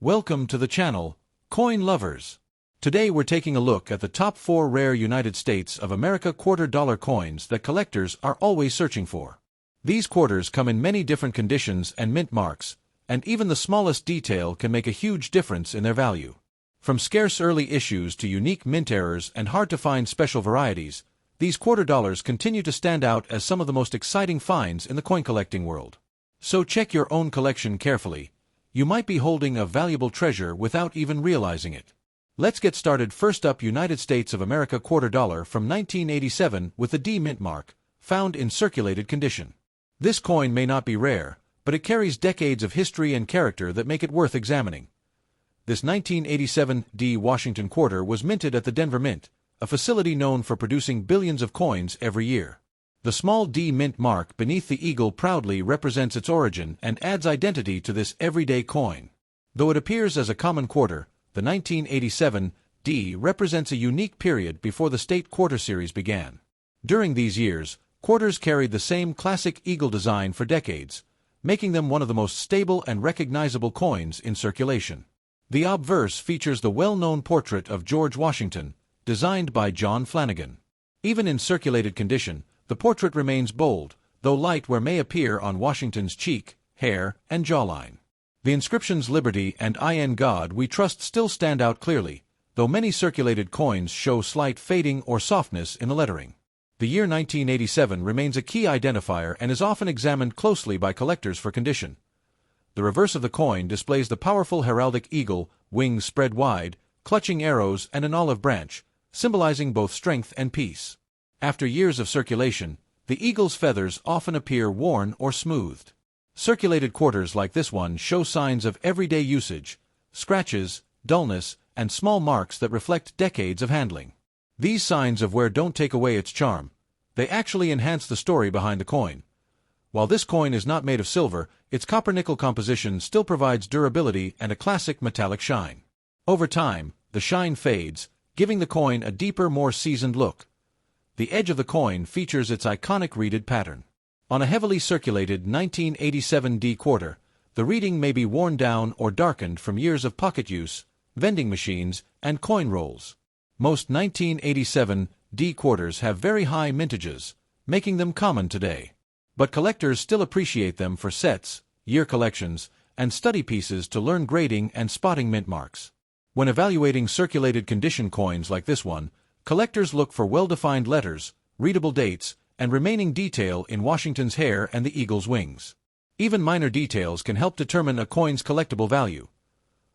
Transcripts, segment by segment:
Welcome to the channel, Coin Lovers. Today we're taking a look at the top 4 rare United States of America $quarter coins that collectors are always searching for. These quarters come in many different conditions and mint marks, and even the smallest detail can make a huge difference in their value. From scarce early issues to unique mint errors and hard-to-find special varieties, these quarter dollars continue to stand out as some of the most exciting finds in the coin collecting world. So check your own collection carefully. You might be holding a valuable treasure without even realizing it. Let's get started. First up, United States of America $quarter from 1987 with the D mint mark, found in circulated condition. This coin may not be rare, but it carries decades of history and character that make it worth examining. This 1987 D Washington quarter was minted at the Denver Mint, a facility known for producing billions of coins every year. The small D mint mark beneath the eagle proudly represents its origin and adds identity to this everyday coin. Though it appears as a common quarter, the 1987 D represents a unique period before the state quarter series began. During these years, quarters carried the same classic eagle design for decades, making them one of the most stable and recognizable coins in circulation. The obverse features the well-known portrait of George Washington, designed by John Flanagan. Even in circulated condition, the portrait remains bold, though light where may appear on Washington's cheek, hair, and jawline. The inscriptions "Liberty" and "I in God We Trust" still stand out clearly, though many circulated coins show slight fading or softness in the lettering. The year 1987 remains a key identifier and is often examined closely by collectors for condition. The reverse of the coin displays the powerful heraldic eagle, wings spread wide, clutching arrows and an olive branch, symbolizing both strength and peace. After years of circulation, the eagle's feathers often appear worn or smoothed. Circulated quarters like this one show signs of everyday usage, scratches, dullness, and small marks that reflect decades of handling. These signs of wear don't take away its charm. They actually enhance the story behind the coin. While this coin is not made of silver, its copper-nickel composition still provides durability and a classic metallic shine. Over time, the shine fades, giving the coin a deeper, more seasoned look. The edge of the coin features its iconic reeded pattern. On a heavily circulated 1987 D quarter, the reeding may be worn down or darkened from years of pocket use, vending machines, and coin rolls. Most 1987 D quarters have very high mintages, making them common today. But collectors still appreciate them for sets, year collections, and study pieces to learn grading and spotting mint marks. When evaluating circulated condition coins like this one, collectors look for well-defined letters, readable dates, and remaining detail in Washington's hair and the eagle's wings. Even minor details can help determine a coin's collectible value.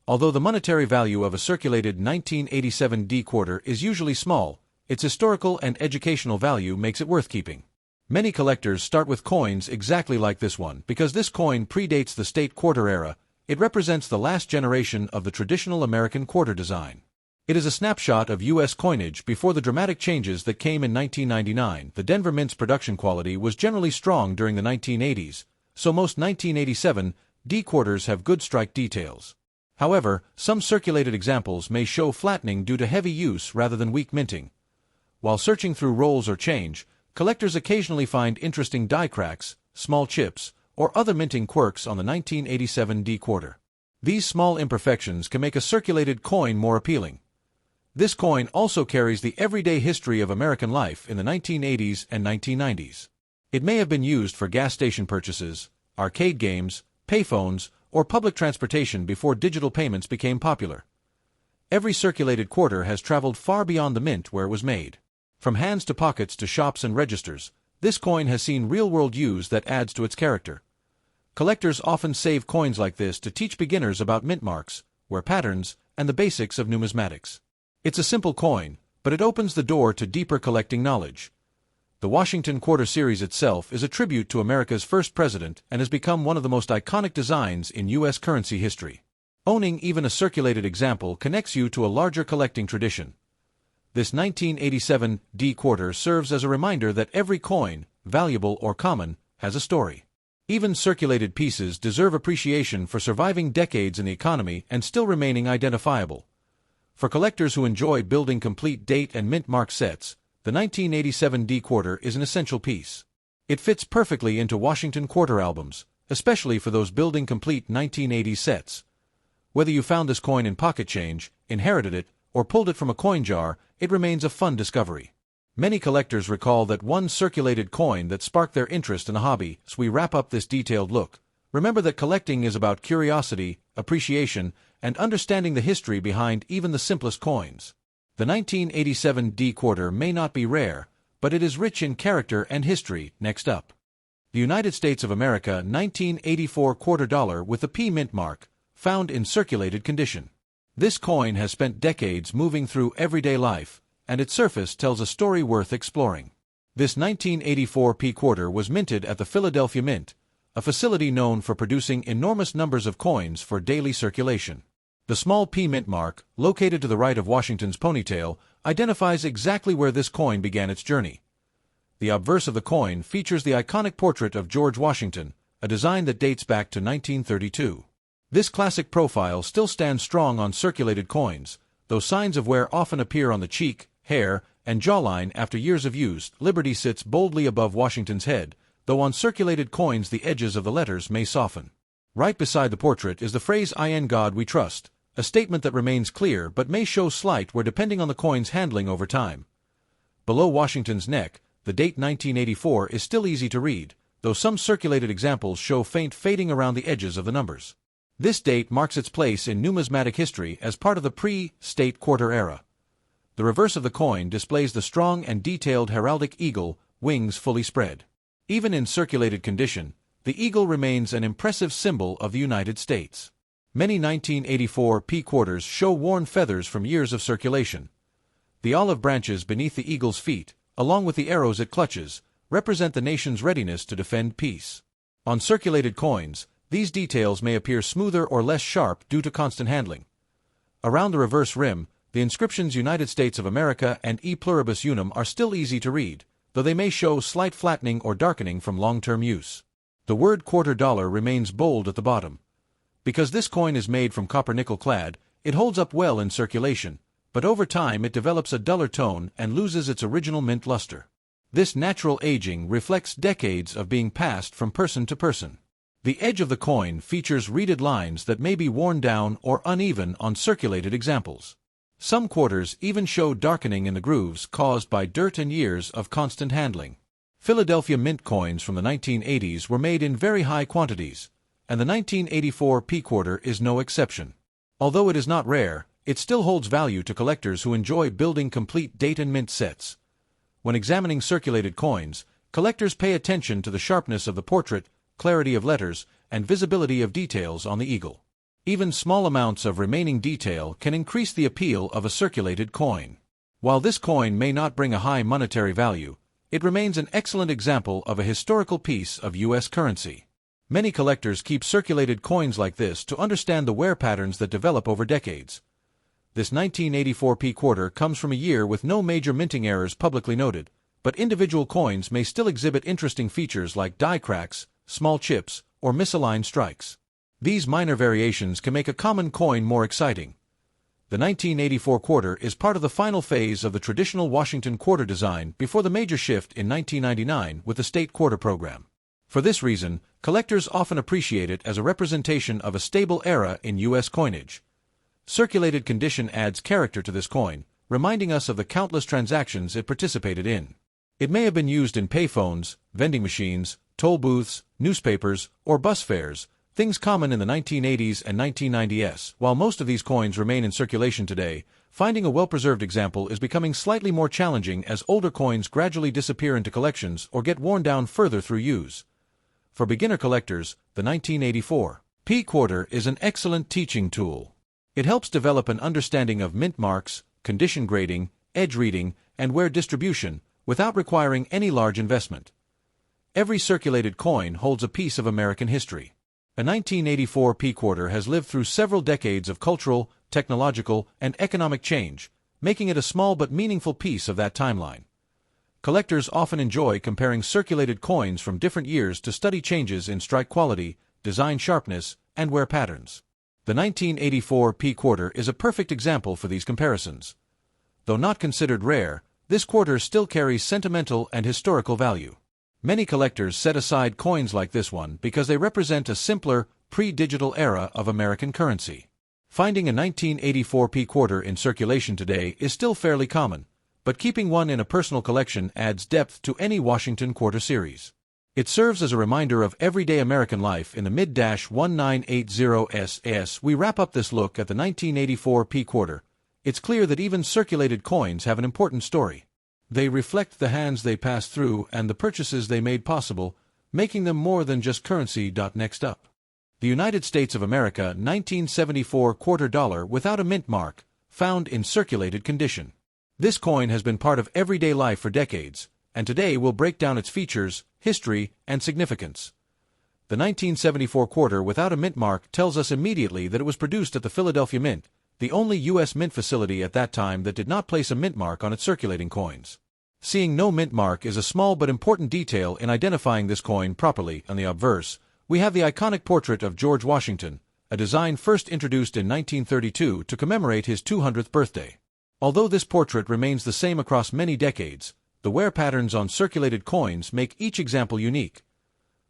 Although the monetary value of a circulated 1987 D quarter is usually small, its historical and educational value makes it worth keeping. Many collectors start with coins exactly like this one because this coin predates the state quarter era. It represents the last generation of the traditional American quarter design. It is a snapshot of U.S. coinage before the dramatic changes that came in 1999. The Denver Mint's production quality was generally strong during the 1980s, so most 1987 D quarters have good strike details. However, some circulated examples may show flattening due to heavy use rather than weak minting. While searching through rolls or change, collectors occasionally find interesting die cracks, small chips, or other minting quirks on the 1987 D quarter. These small imperfections can make a circulated coin more appealing. This coin also carries the everyday history of American life in the 1980s and 1990s. It may have been used for gas station purchases, arcade games, payphones, or public transportation before digital payments became popular. Every circulated quarter has traveled far beyond the mint where it was made. From hands to pockets to shops and registers, this coin has seen real-world use that adds to its character. Collectors often save coins like this to teach beginners about mint marks, wear patterns, and the basics of numismatics. It's a simple coin, but it opens the door to deeper collecting knowledge. The Washington Quarter series itself is a tribute to America's first president and has become one of the most iconic designs in U.S. currency history. Owning even a circulated example connects you to a larger collecting tradition. This 1987 D quarter serves as a reminder that every coin, valuable or common, has a story. Even circulated pieces deserve appreciation for surviving decades in the economy and still remaining identifiable. For collectors who enjoy building complete date and mint mark sets, the 1987 D quarter is an essential piece. It fits perfectly into Washington quarter albums, especially for those building complete 1980s sets. Whether you found this coin in pocket change, inherited it, or pulled it from a coin jar, it remains a fun discovery. Many collectors recall that one circulated coin that sparked their interest in the hobby. As we wrap up this detailed look, remember that collecting is about curiosity, appreciation, and understanding the history behind even the simplest coins. The 1987 D quarter may not be rare, but it is rich in character and history. Next up, the United States of America 1984 quarter dollar with the P mint mark, found in circulated condition. This coin has spent decades moving through everyday life, and its surface tells a story worth exploring. This 1984 P quarter was minted at the Philadelphia Mint, a facility known for producing enormous numbers of coins for daily circulation. The small P mint mark, located to the right of Washington's ponytail, identifies exactly where this coin began its journey. The obverse of the coin features the iconic portrait of George Washington, a design that dates back to 1932. This classic profile still stands strong on circulated coins, though signs of wear often appear on the cheek, hair, and jawline after years of use. Liberty sits boldly above Washington's head, though on circulated coins the edges of the letters may soften. Right beside the portrait is the phrase "In God We Trust," a statement that remains clear but may show slight wear depending on the coin's handling over time. Below Washington's neck, the date 1984 is still easy to read, though some circulated examples show faint fading around the edges of the numbers. This date marks its place in numismatic history as part of the pre-state quarter era. The reverse of the coin displays the strong and detailed heraldic eagle, wings fully spread. Even in circulated condition, the eagle remains an impressive symbol of the United States. Many 1984 P quarters show worn feathers from years of circulation. The olive branches beneath the eagle's feet, along with the arrows it clutches, represent the nation's readiness to defend peace. On circulated coins, these details may appear smoother or less sharp due to constant handling. Around the reverse rim, the inscriptions United States of America and E pluribus unum are still easy to read, though they may show slight flattening or darkening from long-term use. The word quarter dollar remains bold at the bottom. Because this coin is made from copper nickel clad, it holds up well in circulation, but over time it develops a duller tone and loses its original mint luster. This natural aging reflects decades of being passed from person to person. The edge of the coin features reeded lines that may be worn down or uneven on circulated examples. Some quarters even show darkening in the grooves caused by dirt and years of constant handling. Philadelphia Mint coins from the 1980s were made in very high quantities, and the 1984 P quarter is no exception. Although it is not rare, it still holds value to collectors who enjoy building complete date and mint sets. When examining circulated coins, collectors pay attention to the sharpness of the portrait, clarity of letters, and visibility of details on the eagle. Even small amounts of remaining detail can increase the appeal of a circulated coin. While this coin may not bring a high monetary value, it remains an excellent example of a historical piece of U.S. currency. Many collectors keep circulated coins like this to understand the wear patterns that develop over decades. This 1984 P quarter comes from a year with no major minting errors publicly noted, but individual coins may still exhibit interesting features like die cracks, small chips, or misaligned strikes. These minor variations can make a common coin more exciting. The 1984 quarter is part of the final phase of the traditional Washington quarter design before the major shift in 1999 with the state quarter program. For this reason, collectors often appreciate it as a representation of a stable era in U.S. coinage. Circulated condition adds character to this coin, reminding us of the countless transactions it participated in. It may have been used in payphones, vending machines, toll booths, newspapers, or bus fares, things common in the 1980s and 1990s. While most of these coins remain in circulation today, finding a well-preserved example is becoming slightly more challenging as older coins gradually disappear into collections or get worn down further through use. For beginner collectors, the 1984 P quarter is an excellent teaching tool. It helps develop an understanding of mint marks, condition grading, edge reading, and wear distribution without requiring any large investment. Every circulated coin holds a piece of American history. A 1984 P quarter has lived through several decades of cultural, technological, and economic change, making it a small but meaningful piece of that timeline. Collectors often enjoy comparing circulated coins from different years to study changes in strike quality, design sharpness, and wear patterns. The 1984 P quarter is a perfect example for these comparisons. Though not considered rare, this quarter still carries sentimental and historical value. Many collectors set aside coins like this one because they represent a simpler, pre-digital era of American currency. Finding a 1984 P quarter in circulation today is still fairly common, but keeping one in a personal collection adds depth to any Washington quarter series. It serves as a reminder of everyday American life in the mid-1980s. As we wrap up this look at the 1984 P quarter, it's clear that even circulated coins have an important story. They reflect the hands they passed through and the purchases they made possible, making them more than just currency. Next up, the United States of America 1974 quarter dollar without a mint mark, found in circulated condition. This coin has been part of everyday life for decades, and today we'll break down its features, history, and significance. The 1974 quarter without a mint mark tells us immediately that it was produced at the Philadelphia Mint, the only U.S. mint facility at that time that did not place a mint mark on its circulating coins. Seeing no mint mark is a small but important detail in identifying this coin properly. On the obverse, we have the iconic portrait of George Washington, a design first introduced in 1932 to commemorate his 200th birthday. Although this portrait remains the same across many decades, the wear patterns on circulated coins make each example unique.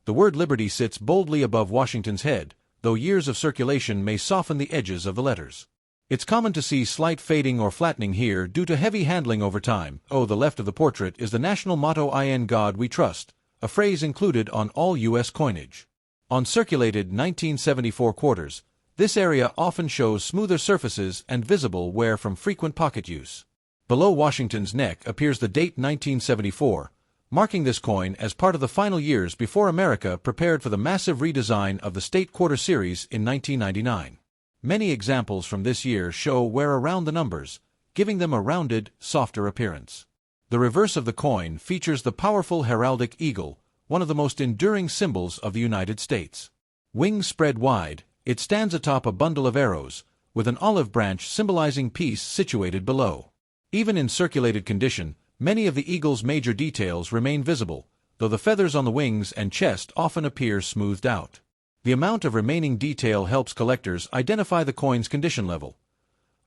The word Liberty sits boldly above Washington's head, though years of circulation may soften the edges of the letters. It's common to see slight fading or flattening here due to heavy handling over time. The left of the portrait is the national motto "In God We Trust," a phrase included on all U.S. coinage. On circulated 1974 quarters, this area often shows smoother surfaces and visible wear from frequent pocket use. Below Washington's neck appears the date 1974, marking this coin as part of the final years before America prepared for the massive redesign of the state quarter series in 1999. Many examples from this year show wear around the numbers, giving them a rounded, softer appearance. The reverse of the coin features the powerful heraldic eagle, one of the most enduring symbols of the United States. Wings spread wide, it stands atop a bundle of arrows, with an olive branch symbolizing peace situated below. Even in circulated condition, many of the eagle's major details remain visible, though the feathers on the wings and chest often appear smoothed out. The amount of remaining detail helps collectors identify the coin's condition level.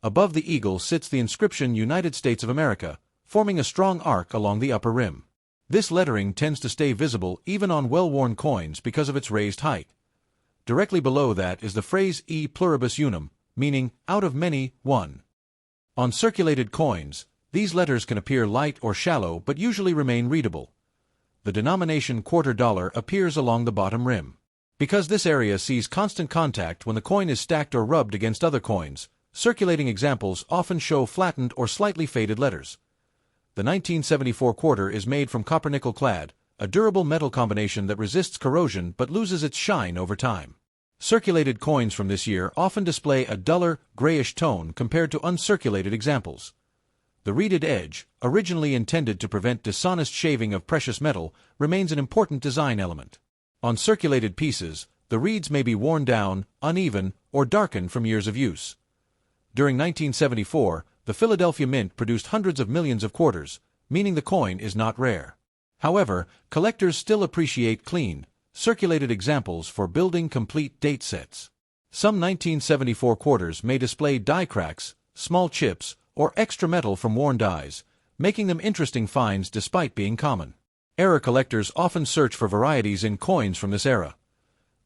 Above the eagle sits the inscription United States of America, forming a strong arc along the upper rim. This lettering tends to stay visible even on well-worn coins because of its raised height. Directly below that is the phrase E pluribus unum, meaning, out of many, one. On circulated coins, these letters can appear light or shallow but usually remain readable. The denomination quarter dollar appears along the bottom rim. Because this area sees constant contact when the coin is stacked or rubbed against other coins, circulating examples often show flattened or slightly faded letters. The 1974 quarter is made from copper-nickel clad, a durable metal combination that resists corrosion but loses its shine over time. Circulated coins from this year often display a duller, grayish tone compared to uncirculated examples. The reeded edge, originally intended to prevent dishonest shaving of precious metal, remains an important design element. On circulated pieces, the reeds may be worn down, uneven, or darkened from years of use. During 1974, the Philadelphia Mint produced hundreds of millions of quarters, meaning the coin is not rare. However, collectors still appreciate clean, circulated examples for building complete date sets. Some 1974 quarters may display die cracks, small chips, or extra metal from worn dies, making them interesting finds despite being common. Era collectors often search for varieties in coins from this era.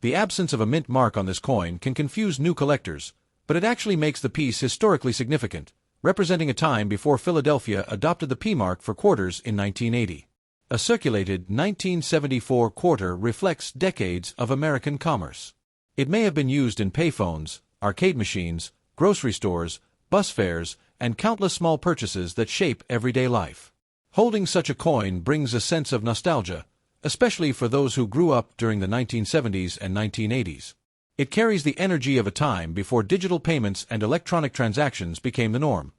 The absence of a mint mark on this coin can confuse new collectors, but it actually makes the piece historically significant, representing a time before Philadelphia adopted the P mark for quarters in 1980. A circulated 1974 quarter reflects decades of American commerce. It may have been used in payphones, arcade machines, grocery stores, bus fares, and countless small purchases that shape everyday life. Holding such a coin brings a sense of nostalgia, especially for those who grew up during the 1970s and 1980s. It carries the energy of a time before digital payments and electronic transactions became the norm.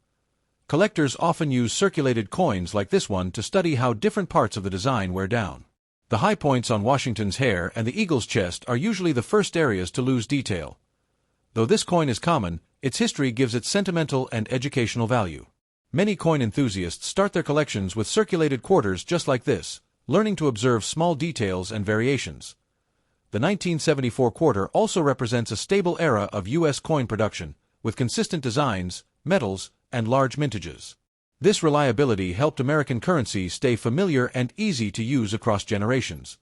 Collectors often use circulated coins like this one to study how different parts of the design wear down. The high points on Washington's hair and the eagle's chest are usually the first areas to lose detail. Though this coin is common, its history gives it sentimental and educational value. Many coin enthusiasts start their collections with circulated quarters just like this, learning to observe small details and variations. The 1974 quarter also represents a stable era of U.S. coin production, with consistent designs, metals, and large mintages. This reliability helped American currency stay familiar and easy to use across generations.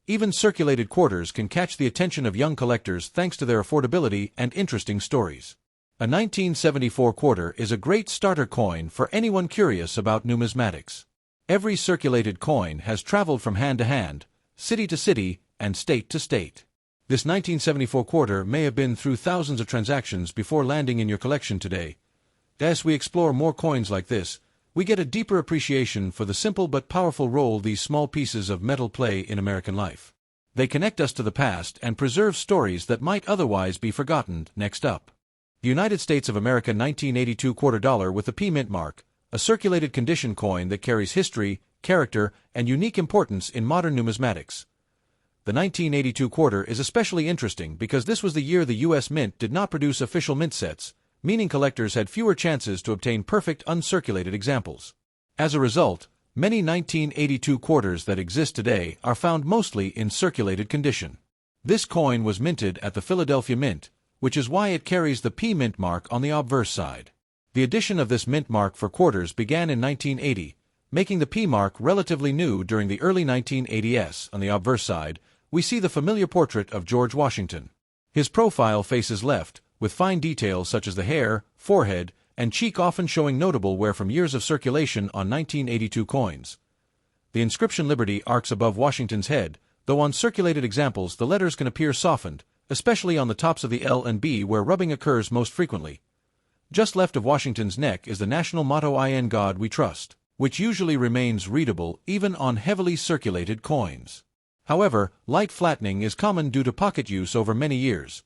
Even circulated quarters can catch the attention of young collectors thanks to their affordability and interesting stories. A 1974 quarter is a great starter coin for anyone curious about numismatics. Every circulated coin has traveled from hand to hand, city to city, and state to state. This 1974 quarter may have been through thousands of transactions before landing in your collection today. As we explore more coins like this, we get a deeper appreciation for the simple but powerful role these small pieces of metal play in American life. They connect us to the past and preserve stories that might otherwise be forgotten. Next up, the United States of America 1982 quarter dollar with the P mint mark, a circulated condition coin that carries history, character, and unique importance in modern numismatics. The 1982 quarter is especially interesting because this was the year the U.S. Mint did not produce official mint sets, meaning collectors had fewer chances to obtain perfect uncirculated examples. As a result, many 1982 quarters that exist today are found mostly in circulated condition. This coin was minted at the Philadelphia Mint, which is why it carries the P mint mark on the obverse side. The addition of this mint mark for quarters began in 1980, making the P mark relatively new during the early 1980s. On the obverse side, we see the familiar portrait of George Washington. His profile faces left, with fine details such as the hair, forehead, and cheek often showing notable wear from years of circulation on 1982 coins. The inscription Liberty arcs above Washington's head, though on circulated examples the letters can appear softened, especially on the tops of the L and B where rubbing occurs most frequently. Just left of Washington's neck is the national motto "In God We Trust," which usually remains readable even on heavily circulated coins. However, light flattening is common due to pocket use over many years.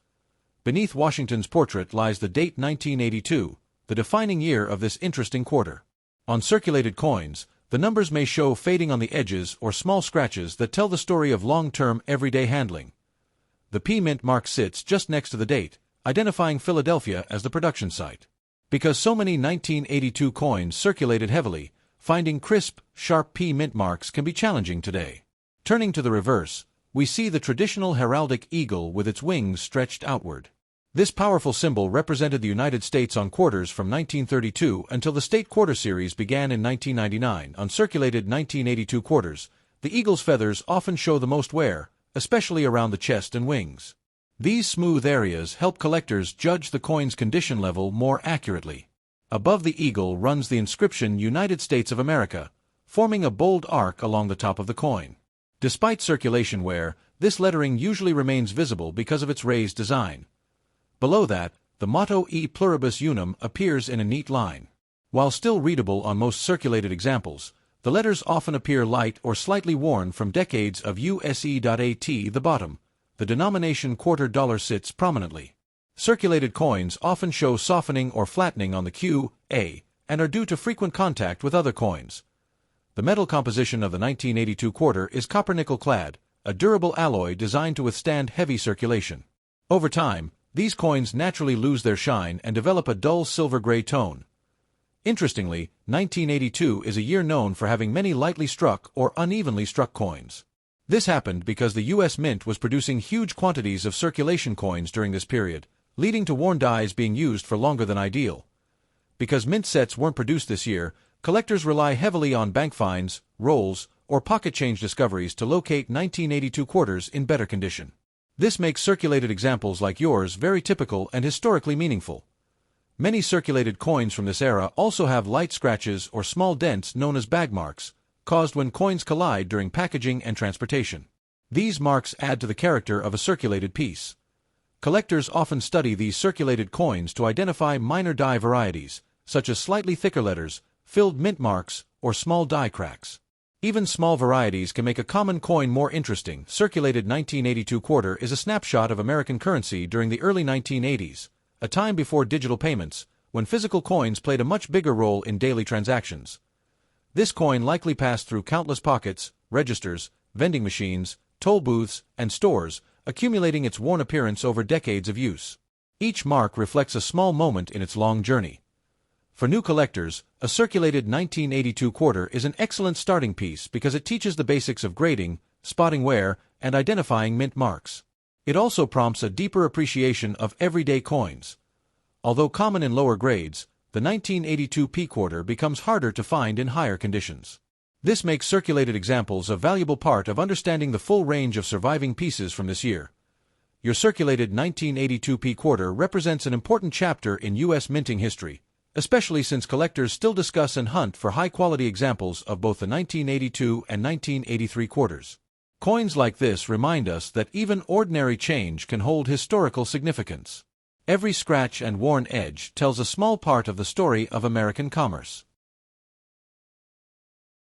Beneath Washington's portrait lies the date 1982, the defining year of this interesting quarter. On circulated coins, the numbers may show fading on the edges or small scratches that tell the story of long-term, everyday handling. The P mint mark sits just next to the date, identifying Philadelphia as the production site. Because so many 1982 coins circulated heavily, finding crisp, sharp P mint marks can be challenging today. Turning to the reverse, we see the traditional heraldic eagle with its wings stretched outward. This powerful symbol represented the United States on quarters from 1932 until the state quarter series began in 1999. On circulated 1982 quarters, the eagle's feathers often show the most wear, especially around the chest and wings. These smooth areas help collectors judge the coin's condition level more accurately. Above the eagle runs the inscription United States of America, forming a bold arc along the top of the coin. Despite circulation wear, this lettering usually remains visible because of its raised design. Below that, the motto E pluribus unum appears in a neat line. While still readable on most circulated examples, the letters often appear light or slightly worn from decades of USE.AT. The bottom, the denomination quarter dollar sits prominently. Circulated coins often show softening or flattening on the Q, A, and are due to frequent contact with other coins. The metal composition of the 1982 quarter is copper-nickel clad, a durable alloy designed to withstand heavy circulation. Over time, these coins naturally lose their shine and develop a dull silver-gray tone. Interestingly, 1982 is a year known for having many lightly struck or unevenly struck coins. This happened because the U.S. Mint was producing huge quantities of circulation coins during this period, leading to worn dies being used for longer than ideal. Because mint sets weren't produced this year, collectors rely heavily on bank finds, rolls, or pocket change discoveries to locate 1982 quarters in better condition. This makes circulated examples like yours very typical and historically meaningful. Many circulated coins from this era also have light scratches or small dents known as bag marks, caused when coins collide during packaging and transportation. These marks add to the character of a circulated piece. Collectors often study these circulated coins to identify minor die varieties, such as slightly thicker letters, filled mint marks, or small die cracks. Even small varieties can make a common coin more interesting. Circulated 1982 quarter is a snapshot of American currency during the early 1980s, a time before digital payments, when physical coins played a much bigger role in daily transactions. This coin likely passed through countless pockets, registers, vending machines, toll booths, and stores, accumulating its worn appearance over decades of use. Each mark reflects a small moment in its long journey. For new collectors, a circulated 1982 quarter is an excellent starting piece because it teaches the basics of grading, spotting wear, and identifying mint marks. It also prompts a deeper appreciation of everyday coins. Although common in lower grades, the 1982 P quarter becomes harder to find in higher conditions. This makes circulated examples a valuable part of understanding the full range of surviving pieces from this year. Your circulated 1982 P quarter represents an important chapter in U.S. minting history, especially since collectors still discuss and hunt for high-quality examples of both the 1982 and 1983 quarters. Coins like this remind us that even ordinary change can hold historical significance. Every scratch and worn edge tells a small part of the story of American commerce.